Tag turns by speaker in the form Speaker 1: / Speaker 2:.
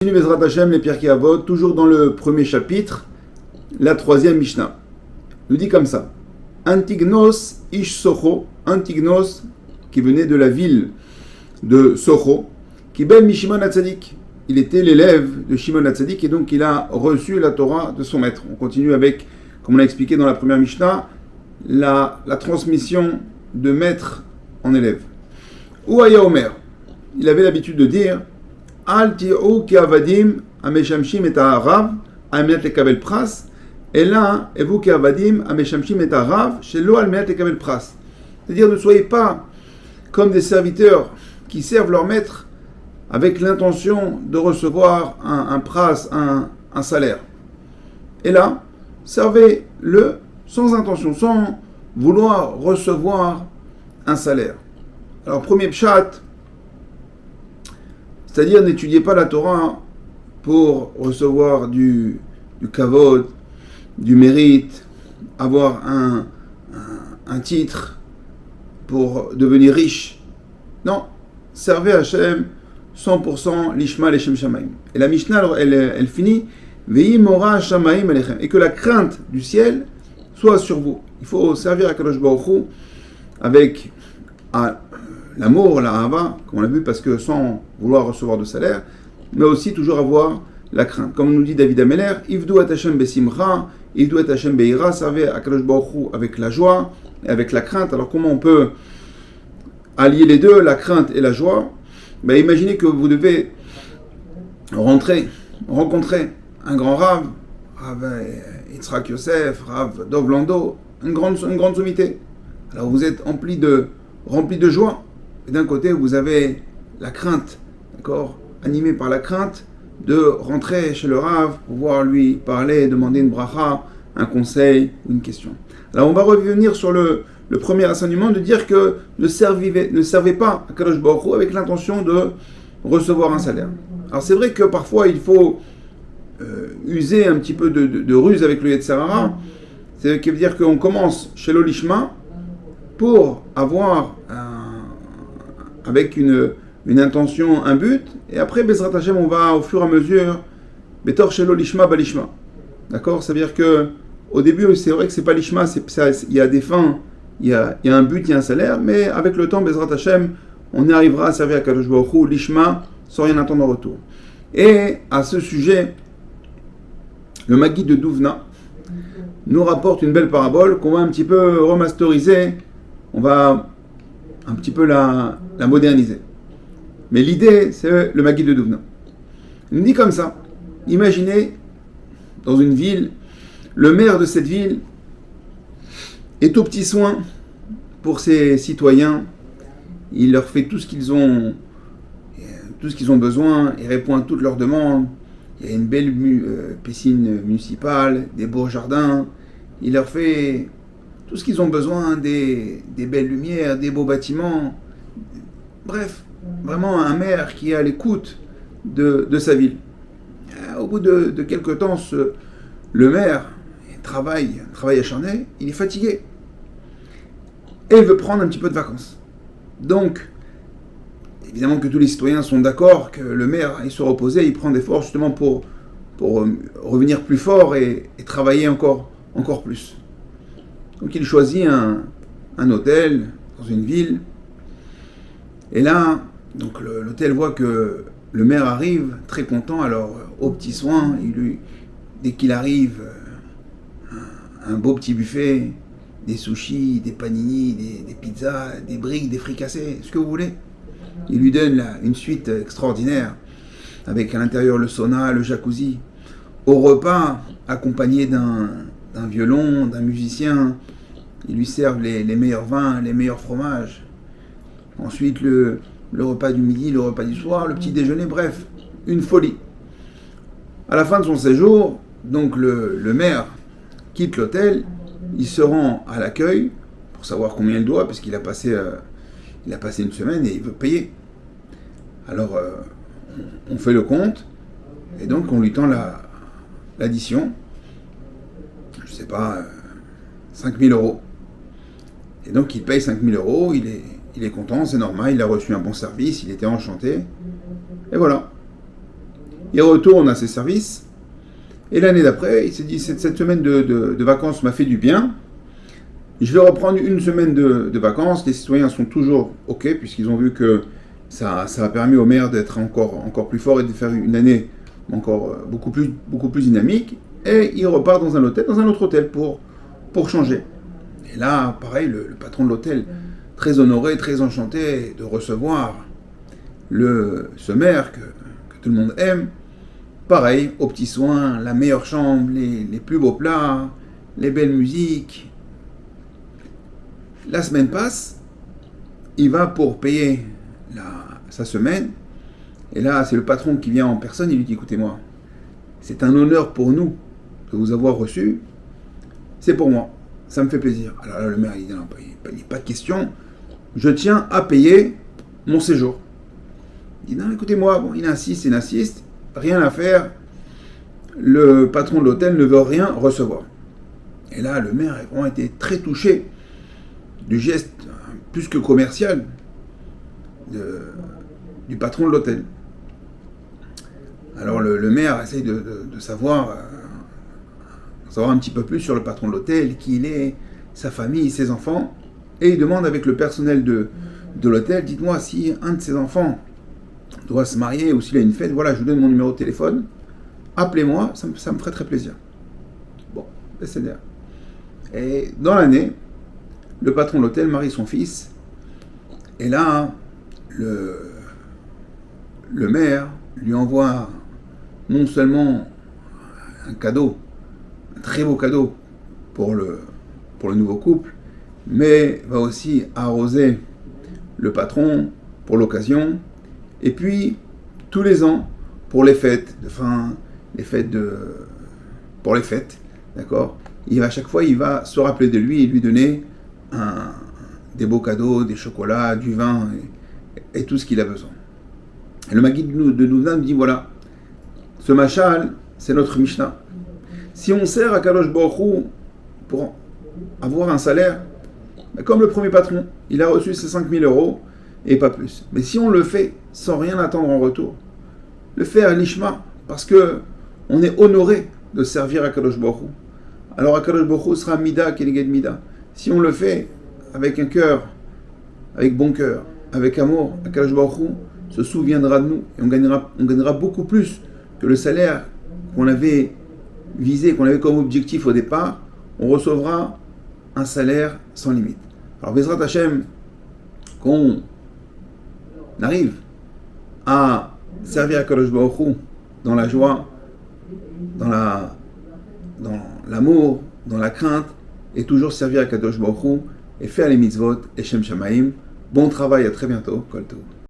Speaker 1: Continue Bezrat Hashem, les Pirkei Avot, toujours dans le premier chapitre, la troisième Mishnah. Il nous dit comme ça. Antignos ish Socho, Antignos, qui venait de la ville de Socho, qui ben Mishimon Hatzadik. Il était l'élève de Shimon Hatzadik et donc il a reçu la Torah de son maître. On continue avec, comme on l'a expliqué dans la première Mishnah, la transmission de maître en élève. Ou Aya Omer, il avait l'habitude de dire Al ti'u ki avadim ameshamshim et ha'arav al-menat lekabel pras et là evu ki avadim ameshamshim et ha'arav shelo al-menat lekabel pras. C'est-à-dire ne soyez pas comme des serviteurs qui servent leur maître avec l'intention de recevoir un pras, un salaire. Et là, servez-le sans intention, sans vouloir recevoir un salaire. Alors premier pshat, c'est-à-dire n'étudiez pas la Torah pour recevoir du kavod, du mérite, avoir un titre pour devenir riche. Non, servez Hachem 100% l'ishma l'Eshem Shamaim. Et la Mishnah, elle finit Vehi mora Shamaim alechem, et que la crainte du ciel soit sur vous. Il faut servir à Kadosh Baruch Hu avec l'amour, la hava, comme on l'a vu, parce que sans vouloir recevoir de salaire, mais aussi toujours avoir la crainte. Comme nous dit David Ameller, Ivdu et Hashem besimcha, Ivdu et Hashem beira, servez à Kadosh Baruch Hu avec la joie et avec la crainte. Alors comment on peut allier les deux, la crainte et la joie? Imaginez que vous devez rencontrer un grand Rav Yitzhak Yosef, Rav Dov Lando, une grande sommité. Alors vous êtes rempli de joie. Et d'un côté, vous avez la crainte, d'accord, animé par la crainte de rentrer chez le Rav, pouvoir lui parler, demander une bracha, un conseil, une question. Alors on va revenir sur le premier enseignement de dire que ne servez pas à Kadosh Baruch Hu avec l'intention de recevoir un salaire. Alors c'est vrai que parfois il faut user un petit peu de ruse avec le Yetzer Hara, c'est ce qui veut dire qu'on commence chez l'Olishma pour avoir avec une intention, un but, et après Bezrat Hashem on va au fur et à mesure Betor shelo lishma balishma. D'accord? Ça veut dire que au début c'est vrai que c'est pas lishma, il y a des fins, il y a un but, il y a un salaire, mais avec le temps Bezrat Hashem on y arrivera à servir à Kadosh Baruch Hu lishma sans rien attendre en retour. Et à ce sujet, le Maggid de Douvna nous rapporte une belle parabole qu'on va un petit peu remasteriser, on va un petit peu la moderniser. Mais l'idée, c'est le Maggid de Douvna. Il nous dit comme ça, imaginez, dans une ville, le maire de cette ville est aux petits soins pour ses citoyens, il leur fait tout ce qu'ils ont besoin, il répond à toutes leurs demandes, il y a une belle piscine municipale, des beaux jardins, il leur fait tout ce qu'ils ont besoin, des belles lumières, des beaux bâtiments. Bref, vraiment un maire qui est à l'écoute de sa ville. Au bout de quelques temps, le maire travail acharné, il est fatigué. Et il veut prendre un petit peu de vacances. Donc, évidemment que tous les citoyens sont d'accord que le maire, il se reposait, il prend des forces justement pour revenir plus fort et travailler encore plus. Donc il choisit un hôtel dans une ville. Et là, donc l'hôtel voit que le maire arrive, très content. Alors, aux petits soins, dès qu'il arrive, un beau petit buffet, des sushis, des panini, des pizzas, des briques, des fricassés, ce que vous voulez. Il lui donne une suite extraordinaire, avec à l'intérieur le sauna, le jacuzzi. Au repas, accompagné d'un violon, d'un musicien, ils lui servent les meilleurs vins, les meilleurs fromages. Ensuite, le repas du midi, le repas du soir, le petit déjeuner, bref, une folie. À la fin de son séjour, donc le maire quitte l'hôtel, il se rend à l'accueil pour savoir combien il doit, parce qu'il a passé une semaine et il veut payer. Alors, on fait le compte, et donc on lui tend l'addition, je sais pas, 5 000 euros. Et donc il paye 5 000 euros, il est content, c'est normal, il a reçu un bon service, il était enchanté. Et voilà. il retourne à ses services. Et l'année d'après, il s'est dit, cette semaine de vacances m'a fait du bien. Je vais reprendre une semaine de vacances. Les citoyens sont toujours OK, puisqu'ils ont vu que ça a permis au maire d'être encore plus fort et de faire une année encore beaucoup plus dynamique. Et il repart dans un autre hôtel pour changer. Et là, pareil, le patron de l'hôtel, très honoré, très enchanté de recevoir ce maire que tout le monde aime. Pareil, aux petits soins, la meilleure chambre, les plus beaux plats, les belles musiques. La semaine passe, il va pour payer sa semaine. Et là, c'est le patron qui vient en personne, il lui dit, écoutez-moi, c'est un honneur pour nous de vous avoir reçu. C'est pour moi, ça me fait plaisir. Alors là, le maire, il dit, non, pas de question, je tiens à payer mon séjour. Il dit, non, écoutez-moi, bon, il insiste, rien à faire, le patron de l'hôtel ne veut rien recevoir. Et là, le maire a vraiment été très touché du geste plus que commercial du patron de l'hôtel. Alors le maire essaye de savoir un petit peu plus sur le patron de l'hôtel, qui il est, sa famille, ses enfants, et il demande avec le personnel de l'hôtel, dites-moi si un de ses enfants doit se marier ou s'il a une fête, voilà, je vous donne mon numéro de téléphone, appelez-moi, ça me ferait très plaisir. Bon, c'est bien. Et dans l'année, le patron de l'hôtel marie son fils, et là, le maire lui envoie non seulement un cadeau, un très beau cadeau pour le nouveau couple, mais va aussi arroser le patron pour l'occasion, et puis tous les ans pour les fêtes de fin, pour les fêtes, d'accord. À chaque fois, il va se rappeler de lui et lui donner des beaux cadeaux, des chocolats, du vin et tout ce qu'il a besoin. Et le Maguide de Douvna nous dit voilà, ce machal, c'est notre Mishnah. Si on sert à Kadosh Baruch Hu pour avoir un salaire, comme le premier patron, il a reçu ses 5 000 euros et pas plus. Mais si on le fait sans rien attendre en retour, le faire l'ishma, parce que on est honoré de servir à Kadosh Baruch Hu. Alors à Kadosh Baruch Hu sera mida keneged mida. Si on le fait avec un cœur, avec bon cœur, avec amour, Akadosh Baruch Hu se souviendra de nous et on gagnera beaucoup plus que le salaire qu'on avait visé, qu'on avait comme objectif au départ. On recevra un salaire sans limite. Alors Bezrat Hashem, qu'on arrive à servir Akadosh Baruch Hu dans la joie, dans l'amour, dans la crainte, et toujours servir Akadosh Baruch Hu et faire les mitzvot et Shem Shamaim. Bon travail, à très bientôt. Kol Tov.